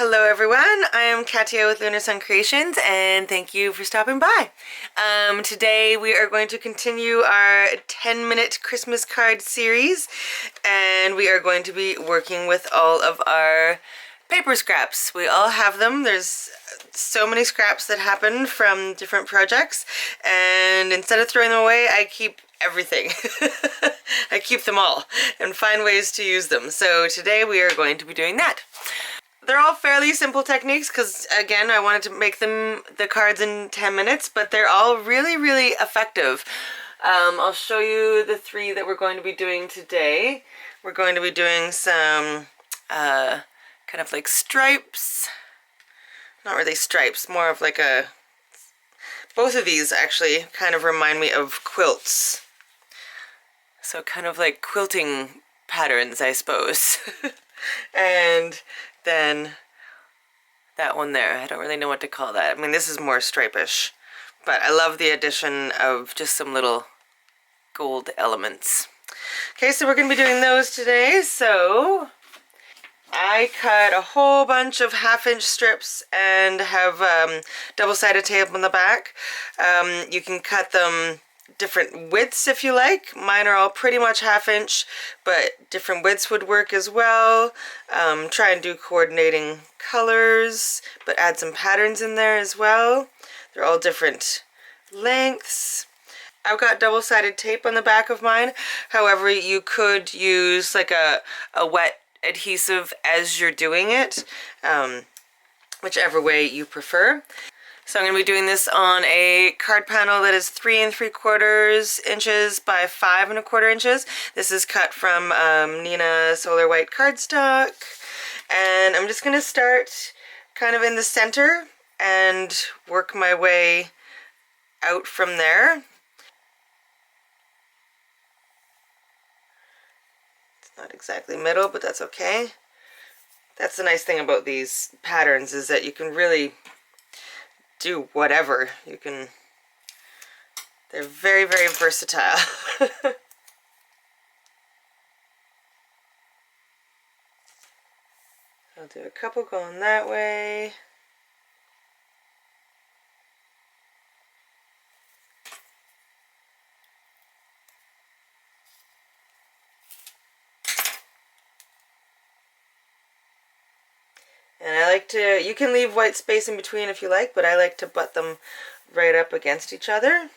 Hello everyone, I am Katia with Lunar Sun Creations and thank you for stopping by. Today we are going to continue our 10-minute Christmas card series and we are going to be working with all of our paper scraps. We all have them. There's so many scraps that happen from different projects and instead of throwing them away, I keep everything. I keep them all and find ways to use them. So today we are going to be doing that. They're all fairly simple techniques because, again, I wanted to make the cards in 10 minutes, but they're all really effective. I'll show you the three that we're going to be doing today. We're going to be doing some kind of like stripes. Not really stripes, more of like a... Both of these actually kind of remind me of quilts. So kind of like quilting patterns, I suppose. And then that one there, I don't really know what to call that. I mean, this is more stripish, but I love the addition of just some little gold elements. Okay, so we're going to be doing those today. So I cut a whole bunch of half-inch strips and have double-sided tape on the back. You can cut them different widths if you like. Mine are all pretty much half-inch, but different widths would work as well. Try and do coordinating colors, but add some patterns in there as well. They're all different lengths. I've got double-sided tape on the back of mine. However, you could use like a wet adhesive as you're doing it, whichever way you prefer. So I'm going to be doing this on a card panel that is 3 3/4 inches by 5 1/4 inches. This is cut from Nina Solar White cardstock. And I'm just going to start kind of in the center and work my way out from there. It's not exactly middle, but that's okay. That's the nice thing about these patterns is that you can really do whatever. You can, they're very versatile. I'll do a couple going that way. And I like to, you can leave white space in between if you like, but I like to butt them right up against each other.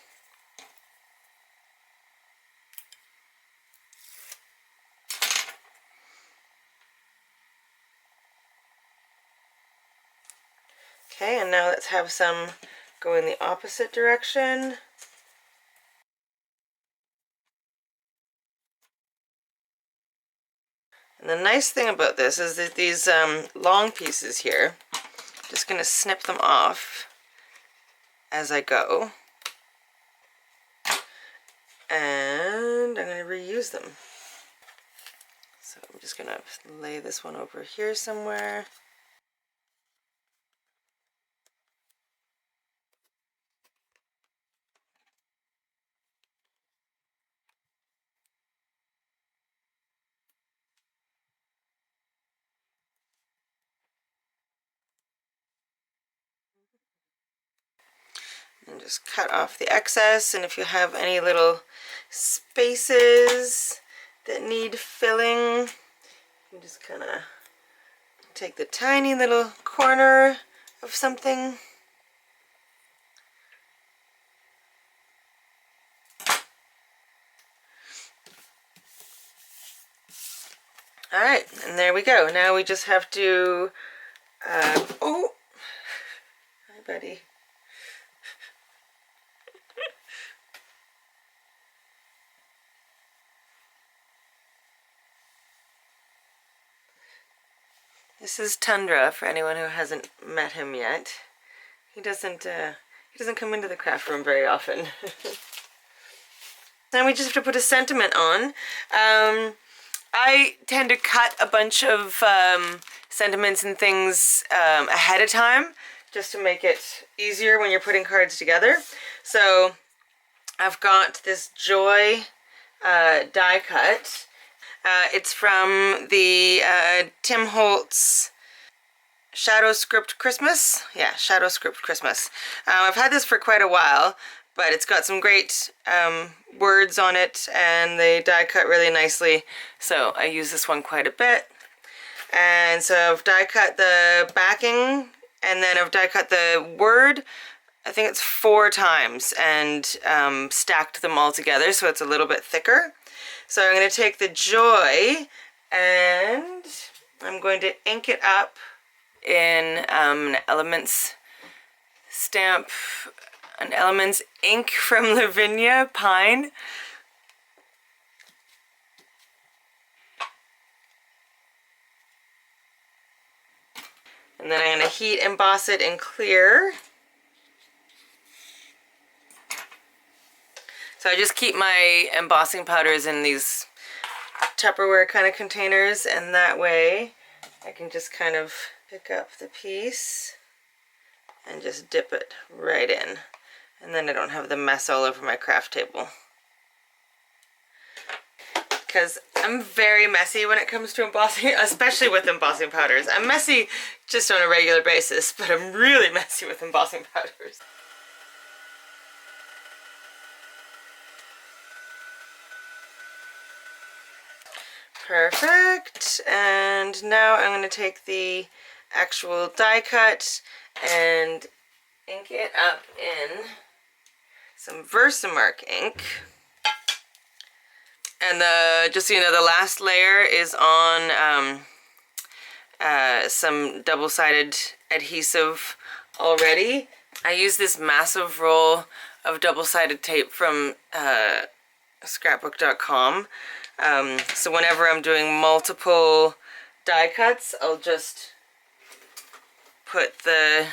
Okay, and now let's have some go in the opposite direction. And the nice thing about this is that these long pieces here, I'm just going to snip them off as I go. And I'm going to reuse them. So I'm just going to lay this one over here somewhere. And just cut off the excess, and if you have any little spaces that need filling, you just kind of take the tiny little corner of something. Alright, and there we go. Now we just have to, oh, hi buddy. This is Tundra, for anyone who hasn't met him yet. He doesn't come into the craft room very often. Now we just have to put a sentiment on. I tend to cut a bunch of sentiments and things ahead of time, just to make it easier when you're putting cards together. So I've got this Joy die cut. It's from the Tim Holtz Shadow Script Christmas. Yeah, Shadow Script Christmas. I've had this for quite a while, but it's got some great words on it, and they die cut really nicely, so I use this one quite a bit. And so I've die cut the backing, and then I've die cut the word, I think it's 4 times, and stacked them all together so it's a little bit thicker. So I'm going to take the Joy and I'm going to ink it up in an Elements stamp, an Elements ink from Lavinia Pine. And then I'm going to heat emboss it in clear. So I just keep my embossing powders in these Tupperware kind of containers, and that way I can just kind of pick up the piece and just dip it right in. And then I don't have the mess all over my craft table. Because I'm very messy when it comes to embossing, especially with embossing powders. I'm messy just on a regular basis, but I'm really messy with embossing powders. Perfect. And now I'm going to take the actual die cut and ink it up in some Versamark ink. And just so you know, the last layer is on some double-sided adhesive already. I use this massive roll of double-sided tape from scrapbook.com. So whenever I'm doing multiple die cuts, I'll just put the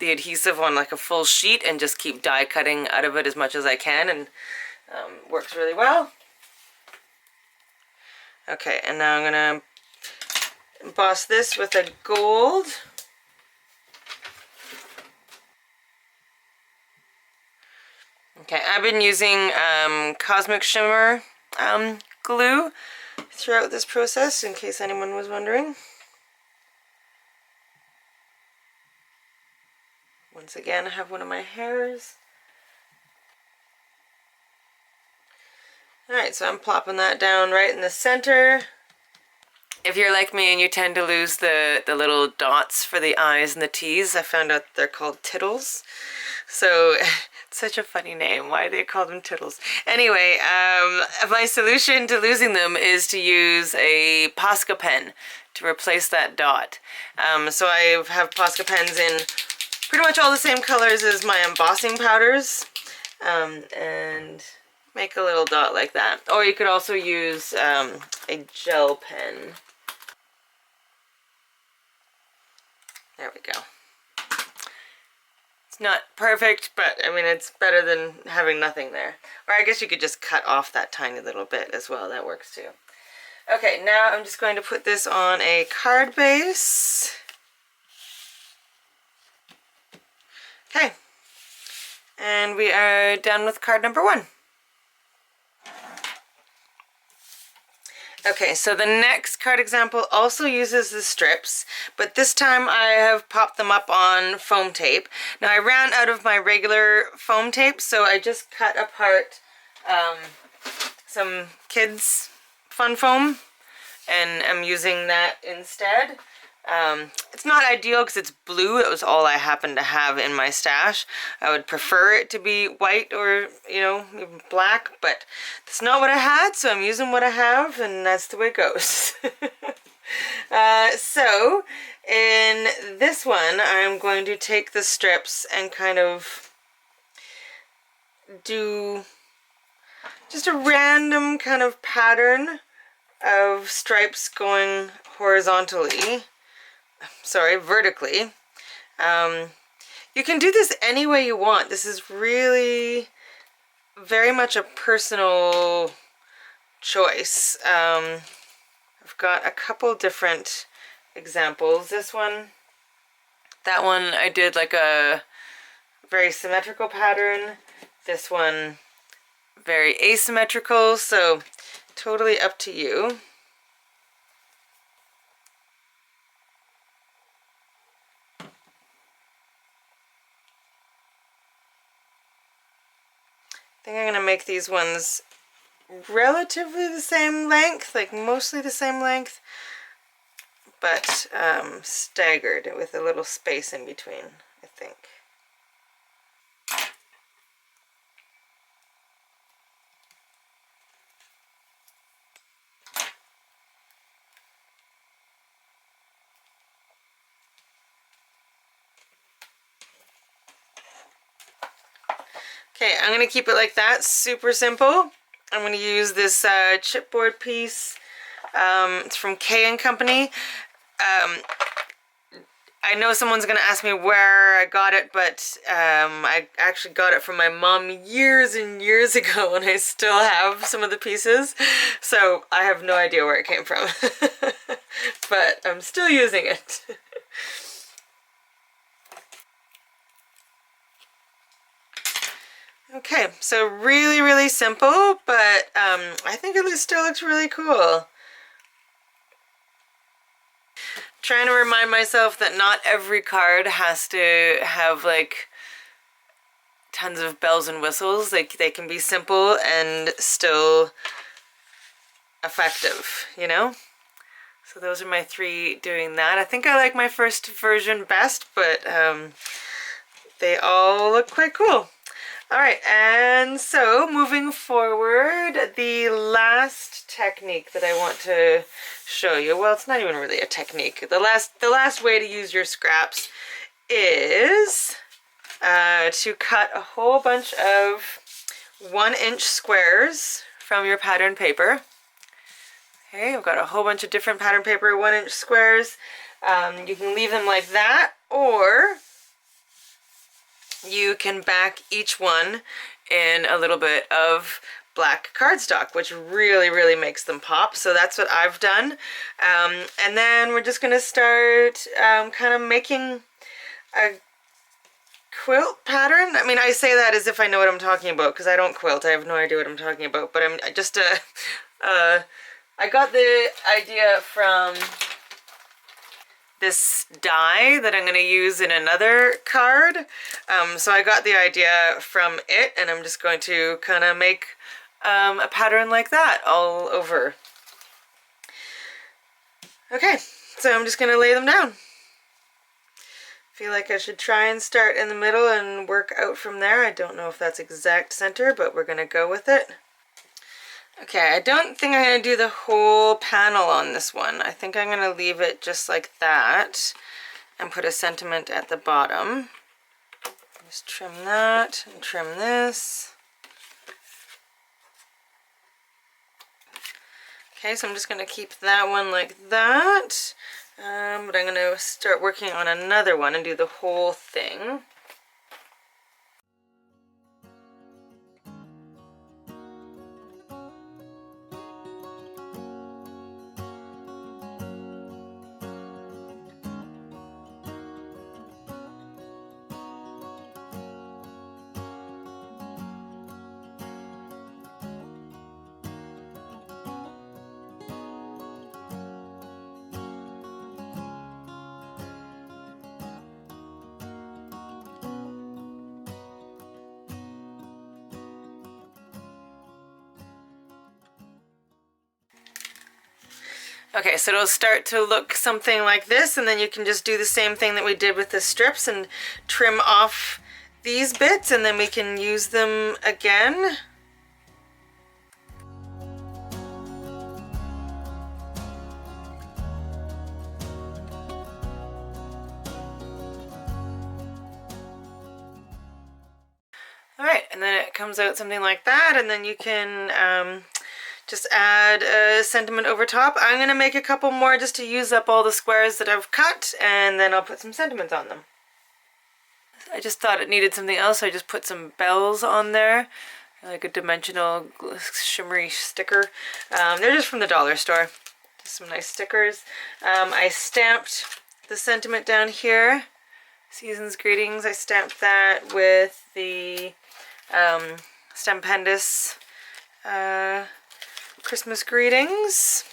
adhesive on like a full sheet and just keep die cutting out of it as much as I can, and works really well. Okay, and now I'm gonna emboss this with a gold. Okay, I've been using Cosmic Shimmer glue throughout this process, in case anyone was wondering. Once again, I have one of my hairs. Alright, so I'm plopping that down right in the center. If you're like me and you tend to lose the little dots for the I's and the T's, I found out they're called tittles. So it's such a funny name. Why do they call them tittles? Anyway, my solution to losing them is to use a Posca pen to replace that dot. So I have Posca pens in pretty much all the same colors as my embossing powders, and make a little dot like that. Or you could also use a gel pen. There we go. It's not perfect, but I mean, it's better than having nothing there. Or I guess you could just cut off that tiny little bit as well. That works too. Okay, now I'm just going to put this on a card base. Okay. And we are done with card number 1. Okay, so the next card example also uses the strips, but this time I have popped them up on foam tape. Now I ran out of my regular foam tape, so I just cut apart some kids' fun foam, and I'm using that instead. It's not ideal because it's blue. It was all I happened to have in my stash. I would prefer it to be white or, you know, even black, but that's not what I had, so I'm using what I have, and that's the way it goes. So in this one, I'm going to take the strips and kind of do just a random kind of pattern of stripes going horizontally. Sorry, vertically. You can do this any way you want. This is really very much a personal choice. I've got a couple different examples. This one, that one I did like a very symmetrical pattern. This one, very asymmetrical, so totally up to you. think I'm gonna make these ones relatively the same length, like mostly the same length, but staggered with a little space in between, I think. Okay, I'm gonna keep it like that, super simple. I'm gonna use this chipboard piece. It's from K & Company. I know someone's gonna ask me where I got it, but I actually got it from my mom years and years ago, and I still have some of the pieces, so I have no idea where it came from. But I'm still using it. Okay, so really, really simple, but I think it still looks really cool. Trying to remind myself that not every card has to have like tons of bells and whistles. Like they can be simple and still effective, you know? So those are my 3 doing that. I think I like my first version best, but they all look quite cool. All right, and so moving forward, the last technique that I want to show you, well, it's not even really a technique. The last way to use your scraps is to cut a whole bunch of 1-inch squares from your pattern paper. Okay, I've got a whole bunch of different pattern paper, 1-inch squares. You can leave them like that, or you can back each one in a little bit of black cardstock, which really, really makes them pop. So that's what I've done. And then we're just gonna start kind of making a quilt pattern. I mean, I say that as if I know what I'm talking about, because I don't quilt. I have no idea what I'm talking about, but I got the idea from this die that I'm going to use in another card. So I got the idea from it, and I'm just going to kind of make a pattern like that all over. Okay, so I'm just going to lay them down. Feel like I should try and start in the middle and work out from there. I don't know if that's exact center, but we're going to go with it. Okay, I don't think I'm going to do the whole panel on this one. I think I'm going to leave it just like that and put a sentiment at the bottom. Just trim that and trim this. Okay, so I'm just going to keep that one like that. But I'm going to start working on another one and do the whole thing. Okay, so it'll start to look something like this, and then you can just do the same thing that we did with the strips and trim off these bits, and then we can use them again. All right, and then it comes out something like that, and then you can just add a sentiment over top. I'm going to make a couple more just to use up all the squares that I've cut, and then I'll put some sentiments on them. I just thought it needed something else, so I just put some bells on there, like a dimensional shimmery sticker. They're just from the dollar store. Just some nice stickers. I stamped the sentiment down here. Season's Greetings. I stamped that with the Stampendous Christmas Greetings.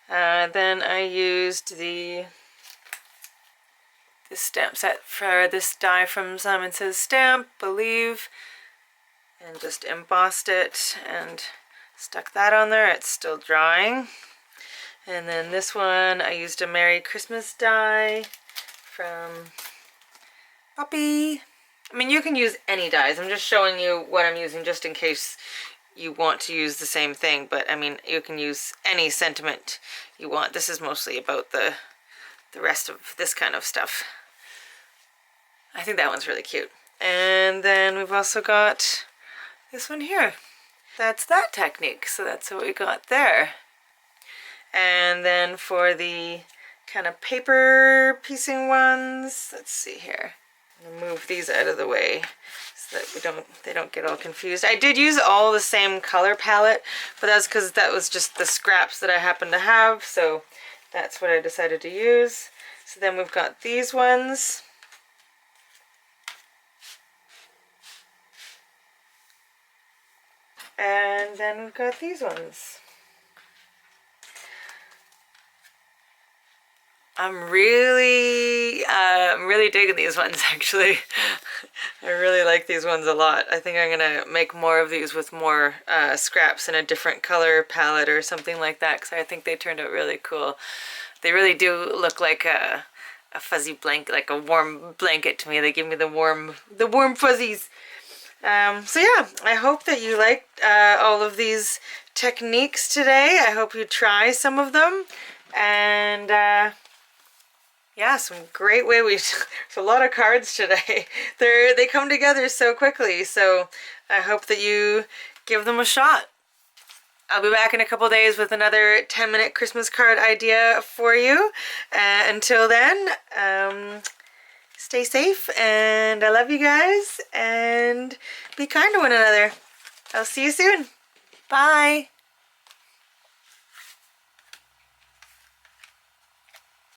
Then I used this stamp set for this die from Simon Says Stamp, Believe. and just embossed it and stuck that on there. It's still drying. And then this one, I used a Merry Christmas die from Poppy. I mean, you can use any dies. I'm just showing you what I'm using just in case you want to use the same thing. But I mean, you can use any sentiment you want. This is mostly about the rest of this kind of stuff. I think that one's really cute. And then we've also got this one here. That's that technique. So that's what we got there. And then for the kind of paper piecing ones, let's see here. I'm gonna move these out of the way so that they don't get all confused. I did use all the same color palette, but that's because that was just the scraps that I happened to have, so that's what I decided to use. So then we've got these ones. And then we've got these ones. I'm really digging these ones, actually. I really like these ones a lot. I think I'm gonna make more of these with more scraps in a different color palette or something like that, because I think they turned out really cool. They really do look like a fuzzy blanket, like a warm blanket to me. They give me the warm fuzzies. So yeah, I hope that you liked all of these techniques today. I hope you try some of them, and yeah, some great way. There's a lot of cards today. They come together so quickly, so I hope that you give them a shot. I'll be back in a couple days with another 10-minute Christmas card idea for you. Until then, stay safe, and I love you guys, and be kind to one another. I'll see you soon. Bye.